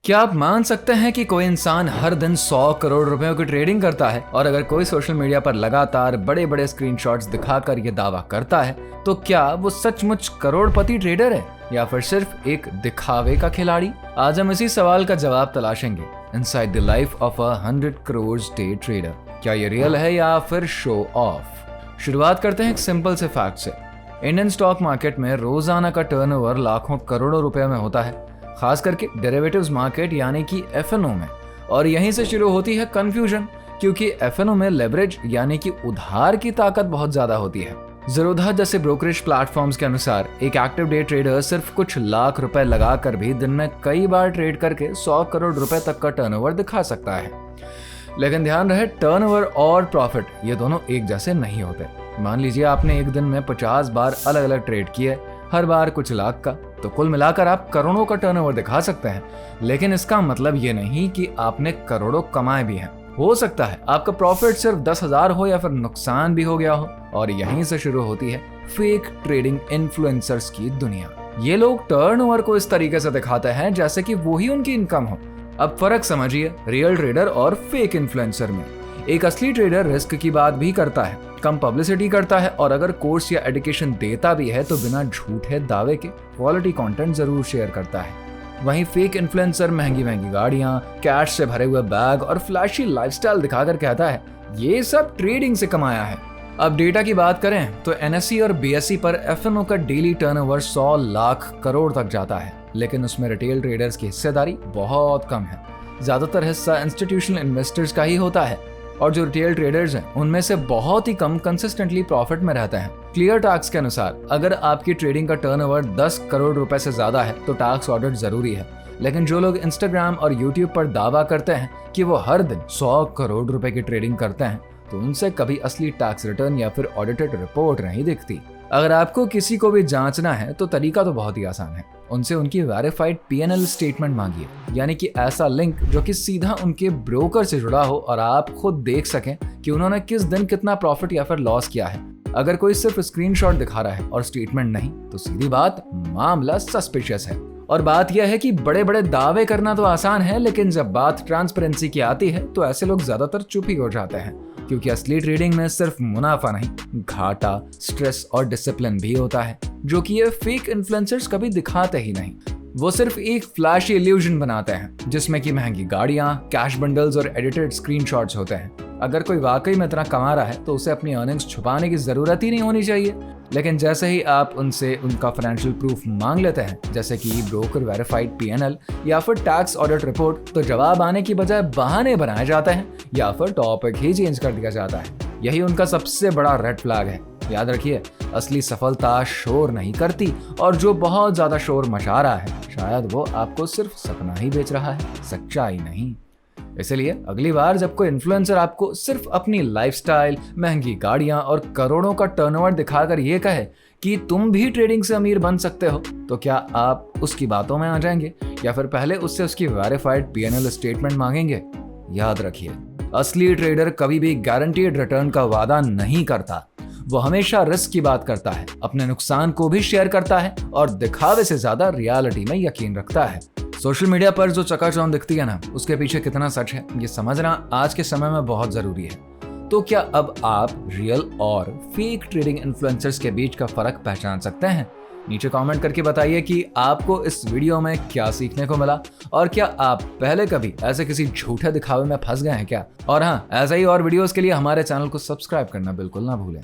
क्या आप मान सकते हैं कि कोई इंसान हर दिन 100 करोड़ रुपयों की ट्रेडिंग करता है? और अगर कोई सोशल मीडिया पर लगातार बड़े बड़े स्क्रीनशॉट्स दिखाकर ये दावा करता है, तो क्या वो सचमुच करोड़पति ट्रेडर है या फिर सिर्फ एक दिखावे का खिलाड़ी? आज हम इसी सवाल का जवाब तलाशेंगे inside the life of a 100 crore day trader. क्या ये रियल है या फिर शो ऑफ? शुरुआत करते हैं एक सिंपल से फैक्ट से। इंडियन स्टॉक मार्केट में रोजाना का टर्नओवर लाखों करोड़ों रुपए में होता है, खास करके डेरिवेटिव्स मार्केट यानी कि एफएनओ में। और यहीं से शुरू होती है कंफ्यूजन, क्योंकि एफएनओ में लेवरेज यानी कि उधार की ताकत बहुत ज्यादा होती है। ज़ीरोधा जैसे ब्रोकरेज प्लेटफॉर्म्स के अनुसार एक एक्टिव डे ट्रेडर सिर्फ कुछ लाख रुपए लगाकर भी दिन में कई बार ट्रेड करके 100 करोड़ रुपए तक का टर्नओवर दिखा सकता है। लेकिन ध्यान रहे, टर्नओवर और प्रॉफिट ये दोनों एक जैसे नहीं होते। मान लीजिए आपने एक दिन में 50 बार अलग अलग ट्रेड किए, हर बार कुछ लाख का, तो कुल मिलाकर आप करोड़ों का टर्नओवर दिखा सकते हैं। लेकिन इसका मतलब ये नहीं कि आपने करोड़ों कमाए भी हैं। हो सकता है आपका प्रॉफिट सिर्फ 10,000 हो या फिर नुकसान भी हो गया हो। और यहीं से शुरू होती है फेक ट्रेडिंग इन्फ्लुएंसर्स की दुनिया। ये लोग टर्नओवर को इस तरीके से दिखाते हैं जैसे कि वो ही उनकी इनकम हो। अब फर्क समझिए रियल ट्रेडर और फेक इन्फ्लुएंसर में। एक असली ट्रेडर रिस्क की बात भी करता है, कम पब्लिसिटी करता है, और अगर कोर्स या एजुकेशन देता भी है तो बिना झूठे दावे के क्वालिटी कंटेंट जरूर शेयर करता है। वहीं फेक इन्फ्लुएंसर महंगी महंगी गाड़ियां, कैश से भरे हुए बैग और फ्लैशी लाइफस्टाइल दिखाकर कहता है ये सब ट्रेडिंग से कमाया है। अब डेटा की बात करें तो एनएसई और बीएसई पर एफएनओ का डेली टर्नओवर 100 लाख करोड़ तक जाता है, लेकिन उसमें रिटेल ट्रेडर्स की हिस्सेदारी बहुत कम है। ज्यादातर हिस्सा इंस्टीट्यूशनल इन्वेस्टर्स का ही होता है, और जो रिटेल ट्रेडर्स हैं उनमें से बहुत ही कम कंसिस्टेंटली प्रॉफिट में रहते हैं। क्लियर टैक्स के अनुसार अगर आपकी ट्रेडिंग का टर्नओवर 10 करोड़ रुपए से ज्यादा है तो टैक्स ऑडिट जरूरी है। लेकिन जो लोग इंस्टाग्राम और यूट्यूब पर दावा करते हैं कि वो हर दिन 100 करोड़ रुपए की ट्रेडिंग करते हैं, तो उनसे कभी असली टैक्स रिटर्न या फिर ऑडिटेड रिपोर्ट नहीं दिखती। अगर आपको किसी को भी जांचना है तो तरीका तो बहुत ही आसान है। उनसे उनकी वेरीफाइड पीएनएल स्टेटमेंट मांगिए, यानी कि ऐसा लिंक जो कि सीधा उनके ब्रोकर से जुड़ा हो और आप खुद देख सकें कि उन्होंने किस दिन कितना प्रॉफिट या फिर लॉस किया है। अगर कोई सिर्फ स्क्रीनशॉट दिखा रहा है और स्टेटमेंट नहीं, तो सीधी बात मामला सस्पिशियस है। और बात यह है कि बड़े बड़े दावे करना तो आसान है, लेकिन जब बात ट्रांसपेरेंसी की आती है तो ऐसे लोग ज्यादातर चुप ही हो जाते हैं, क्योंकि असली ट्रेडिंग में सिर्फ मुनाफा नहीं, घाटा, स्ट्रेस और डिसिप्लिन भी होता है, जो कि ये फेक इन्फ्लुएंसर्स कभी दिखाते ही नहीं। वो सिर्फ एक फ्लैशी इल्यूजन बनाते हैं जिसमें कि महंगी गाड़ियां, कैश बंडल्स और एडिटेड स्क्रीनशॉट्स होते हैं। अगर कोई वाकई में इतना कमा रहा है तो उसे अपनी अर्निंग्स छुपाने की जरूरत ही नहीं होनी चाहिए। लेकिन जैसे ही आप उनसे उनका फाइनेंशियल प्रूफ मांग लेते हैं, जैसे कि ब्रोकर वेरीफाइड पीएनएल या फिर टैक्स ऑडिट रिपोर्ट, तो जवाब आने की बजाय बहाने बनाए जाते हैं या फिर टॉपिक ही चेंज कर दिया जाता है। यही उनका सबसे बड़ा रेड फ्लैग है। याद रखिए, असली सफलता शोर नहीं करती, और जो बहुत ज्यादा शोर मचा रहा है शायद वो आपको सिर्फ सपना ही बेच रहा है, सच्चाई नहीं। इसलिए अगली बार जब कोई इन्फ्लुएंसर आपको सिर्फ अपनी लाइफस्टाइल, महंगी गाड़ियां और करोड़ों का टर्नओवर दिखाकर ये कहे कि तुम भी ट्रेडिंग से अमीर बन सकते हो, तो क्या आप उसकी बातों में आ जाएंगे या फिर पहले उससे उसकी वेरीफाइड पीएनएल स्टेटमेंट मांगेंगे? याद रखिए, असली ट्रेडर कभी भी गारंटीड रिटर्न का वादा नहीं करता। वो हमेशा रिस्क की बात करता है, अपने नुकसान को भी शेयर करता है और दिखावे से ज्यादा रियलिटी में यकीन रखता है। सोशल मीडिया पर जो चकाचौंध दिखती है ना, उसके पीछे कितना सच है ये समझना आज के समय में बहुत जरूरी है। तो क्या अब आप रियल और फेक ट्रेडिंग इन्फ्लुएंसर्स के बीच का फर्क पहचान सकते हैं? नीचे कमेंट करके बताइए कि आपको इस वीडियो में क्या सीखने को मिला, और क्या आप पहले कभी ऐसे किसी झूठे दिखावे में फंस गए हैं क्या? और हाँ, ऐसा ही और वीडियोस के लिए हमारे चैनल को सब्सक्राइब करना बिल्कुल ना भूलें।